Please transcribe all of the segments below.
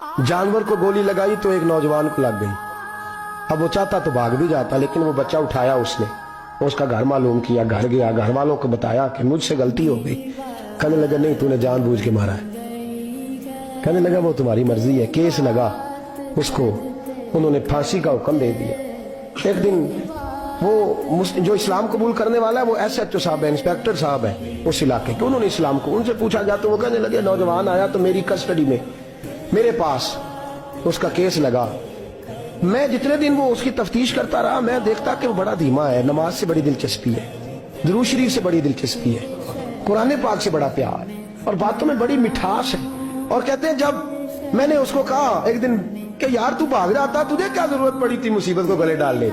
जानवर को गोली लगाई तो एक नौजवान को लग गई। अब वो चाहता तो भाग भी जाता, लेकिन वो बच्चा उठाया उसने, उसका घर मालूम किया, घर गया, घर वालों को बताया कि मुझसे गलती हो गई। कहने लगा नहीं, तूने जानबूझ के मारा है। कहने लगा वो तुम्हारी मर्जी है। केस लगा, उसको उन्होंने फांसी का हुक्म दे दिया। एक दिन वो जो इस्लाम कबूल करने वाला है वो SHO साहब है, इंस्पेक्टर साहब है उस इलाके के, उन्होंने इस्लाम को उनसे पूछा गया तो वो कहने लगे नौजवान आया तो मेरी कस्टडी में मेरे पास उसका केस लगा। मैं जितने दिन वो उसकी तफ्तीश करता रहा मैं देखता कि वो बड़ा धीमा है, नमाज से बड़ी दिलचस्पी है, दुरूद शरीफ से बड़ी दिलचस्पी है, कुरान पाक से बड़ा प्यार है और बातों में बड़ी मिठास है। और कहते हैं जब मैंने उसको कहा एक दिन कि यार तू भाग जाता, तुझे क्या जरूरत पड़ी थी मुसीबत को गले डालने,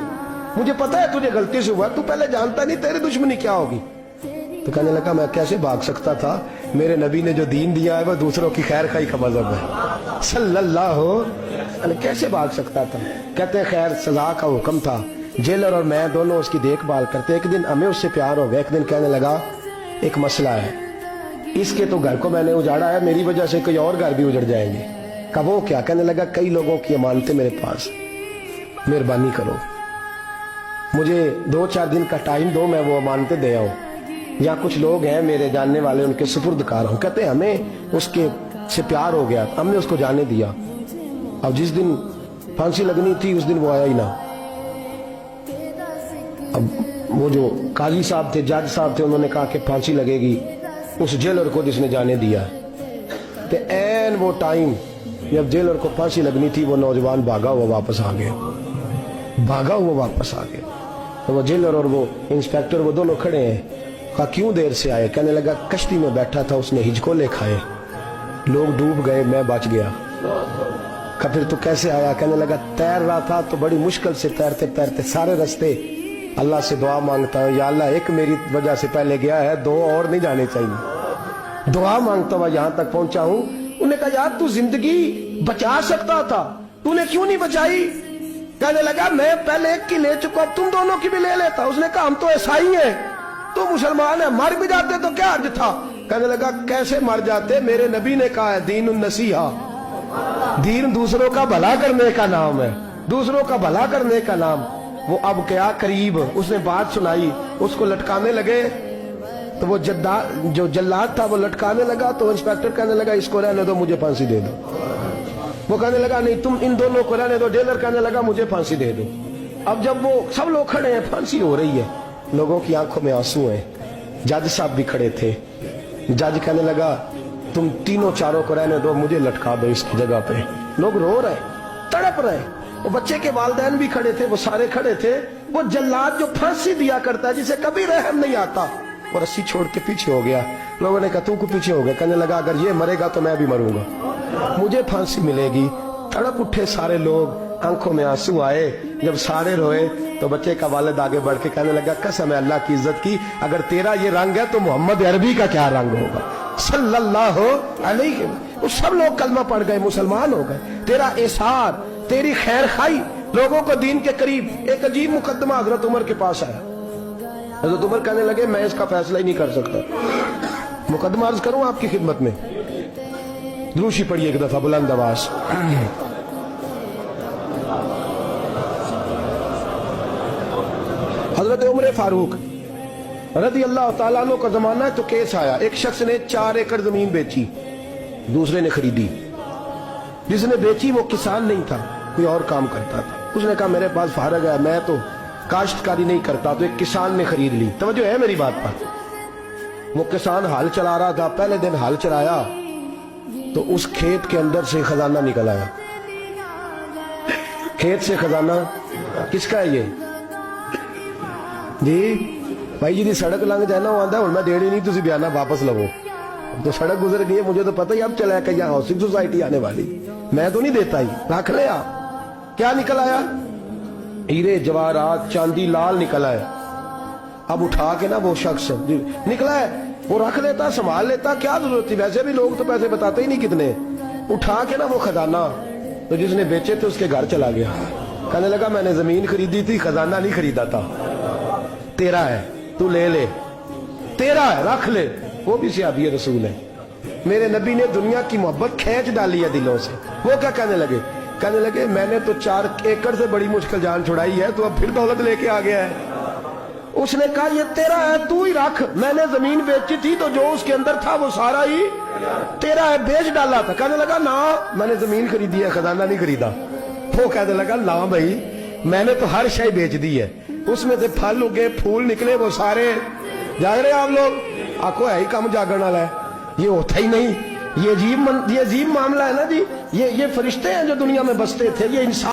मुझे पता है तुझे गलती से हुआ, तू पहले जानता नहीं तेरी दुश्मनी क्या होगी। तो कहने लगा मैं कैसे भाग सकता था, मेरे नबी ने जो दीन दिया है वो दूसरों की खैर खाई का मजहब है सल्लल्लाहु अलैहि, कैसे भाग सकता था। कहते हैं खैर सजा का हुक्म था, जेलर और मैं दोनों उसकी देखभाल करते। एक दिन हमें उससे प्यार हो गया, एक दिन कहने लगा एक मसला है, इसके तो घर को मैंने उजाड़ा है, मेरी वजह से कोई और घर भी उजड़ जाएंगे। कब वो क्या? कहने लगा कई लोगों की अमानतें मेरे पास, मेहरबानी करो मुझे 2-4 दिन का टाइम दो, मैं वो अमानतें दे आऊं, या कुछ लोग हैं मेरे जानने वाले उनके सुपुर्द कार हूं। कहते हैं हमें उसके से प्यार हो गया, हमने उसको जाने दिया। अब जिस दिन फांसी लगनी थी उस दिन वो आया ही ना। अब वो जो काजी साहब थे, जज साहब थे, उन्होंने कहा कि फांसी लगेगी उस जेलर को जिसने जाने दिया। तो एन वो टाइम जब जेलर को फांसी लगनी थी वो नौजवान भागा हुआ वापस आ गया, भागा हुआ वापस आ गया। तो वो जेलर और वो इंस्पेक्टर वो दोनों खड़े हैं। कहा क्यों देर से आए? कहने लगा कश्ती में बैठा था, उसने हिचकोले खाए, लोग डूब गए, मैं बच गया। कहा फिर तो कैसे आया? कहने लगा तैर रहा था तो बड़ी मुश्किल से तैरते तैरते सारे रास्ते अल्लाह से दुआ मांगता हूँ, या अल्लाह एक मेरी वजह से पहले गया है, 2 और नहीं जाने चाहिए, दुआ मांगता हुआ यहाँ तक पहुंचा हूँ। उन्होंने कहा यार तू जिंदगी बचा सकता था, तूने क्यों नहीं बचाई? कहने लगा मैं पहले एक की ले चुका, तुम दोनों की भी ले लेता। उसने कहा हम तो ईसाई हैं, तू मुसलमान है, मर भी जाते तो क्या अर्ज था। कहने लगा कैसे मर जाते, मेरे नबी ने कहा है दीन नसीहा, दीन दूसरों का भला करने का नाम है, दूसरों का भला करने का नाम। वो अब क्या करीब उसने बात सुनाई, उसको लटकाने लगे तो वो जो जल्लाद था वो लटकाने लगा, तो इंस्पेक्टर कहने लगा इसको रहने दो, मुझे फांसी दे दो। वो कहने लगा नहीं तुम इन दोनों को रहने दो। जेलर कहने लगा मुझे फांसी दे दो। अब जब वो सब लोग खड़े हैं, फांसी हो रही है, लोगों की आंखों में आंसू हैं, जज साहब भी खड़े थे। जज कहने लगा तुम तीनों चारों को रहने दो, मुझे लटका दो इसकी जगह पे। लोग रो रहे, तड़प रहे, वो बच्चे के वालिदैन भी खड़े थे, वो सारे खड़े थे। वो जल्लाद जो फांसी दिया करता है, जिसे कभी रहम नहीं आता, वो रस्सी छोड़ के पीछे हो गया। लोगों ने कहा तू को पीछे हो गया? कहने लगा अगर ये मरेगा तो मैं भी मरूंगा, मुझे फांसी मिलेगी। तड़प उठे सारे लोग, आंखों में आंसू आए। जब सारे रोए तो बच्चे का वालिद आगे बढ़ के कहने लगा कसम है अल्लाह की इज्जत की, अगर तेरा ये रंग है तो मोहम्मद अरबी का क्या रंग होगा सल्लल्लाहु अलैहि। वो सब लोग कलमा पढ़ गए, मुसलमान हो गए। तेरा एसार, तेरी खैर खाई लोगों को दीन के करीब। एक अजीब मुकदमा हजरत उमर के पास आया। हजरत उमर कहने लगे मैं इसका फैसला ही नहीं कर सकता, मुकदमा अर्ज करूं आपकी खिदमत में। द्रूशी पढ़िए एक दफा बुलंद आवाज। हजरत उमर फारूक रज़ी अल्लाह ताला अन्हु का जमाना है तो केस आया। एक शख्स ने 4 एकड़ जमीन बेची, दूसरे ने खरीदी। जिसने बेची वो किसान नहीं था, कोई और काम करता था। उसने कहा मेरे पास फारग है, मैं तो काश्तकारी नहीं करता, तो एक किसान ने खरीद ली। तवज्जो है मेरी बात पर। वो किसान हल चला रहा था, पहले दिन हल चलाया तो उस खेत के अंदर से खजाना निकल आया। खेत से खजाना किसका है ये जी? भाई जी दी सड़क लंघ जाए ना, वो आंदा हुण मैं देनी नहीं, तुसी बयाना वापस लवो। तो सड़क गुजर गई है, मुझे तो पता ही अब चला कि यहाँ हाउसिंग सोसाइटी आने वाली, मैं तो नहीं देता ही, रख लिया। क्या निकल आया? हीरे जवाहरात चांदी लाल निकल आया। अब उठा के ना वो शख्स निकला है, वो रख लेता, संभाल लेता, क्या जरूरत थी? वैसे भी लोग तो पैसे बताते ही नहीं कितने। उठा के ना वो खजाना तो जिसने बेचे थे उसके घर चला गया। कहने लगा मैंने जमीन खरीदी थी, खजाना नहीं खरीदा था, तेरा है, तू ले ले, तेरा है, रख ले। वो भी सहाबी रसूल है। میرے نبی نے دنیا کی محبت کھینچ ڈالی ہے دلوں سے. وہ کیا کہنے لگے میں نے تو 4 ایکڑ سے بڑی مشکل جان چھڑائی ہے, تو اب پھر دولت لے کے آ گیا ہے. اس نے کہا یہ تیرا ہے, تو ہی رکھ, میں نے زمین بیچی تھی تو جو اس کے اندر تھا وہ سارا ہی تیرا ہے, بیچ ڈالا تھا. کہنے لگا نا میں نے زمین خریدی ہے, خزانہ نہیں خریدا. وہ کہنے لگا نا بھائی میں نے تو ہر شے بیچ دی ہے, اس میں سے پھل اگے پھول نکلے وہ سارے. جاگ رہے آپ لوگ؟ آنکھوں ہے ہی کم جاگن والا ہے, یہ ہوتا ہی نہیں. یہ عجیب معاملہ ہے نا جی. یہ فرشتے ہیں جو دنیا میں بستے تھے, یہ انسان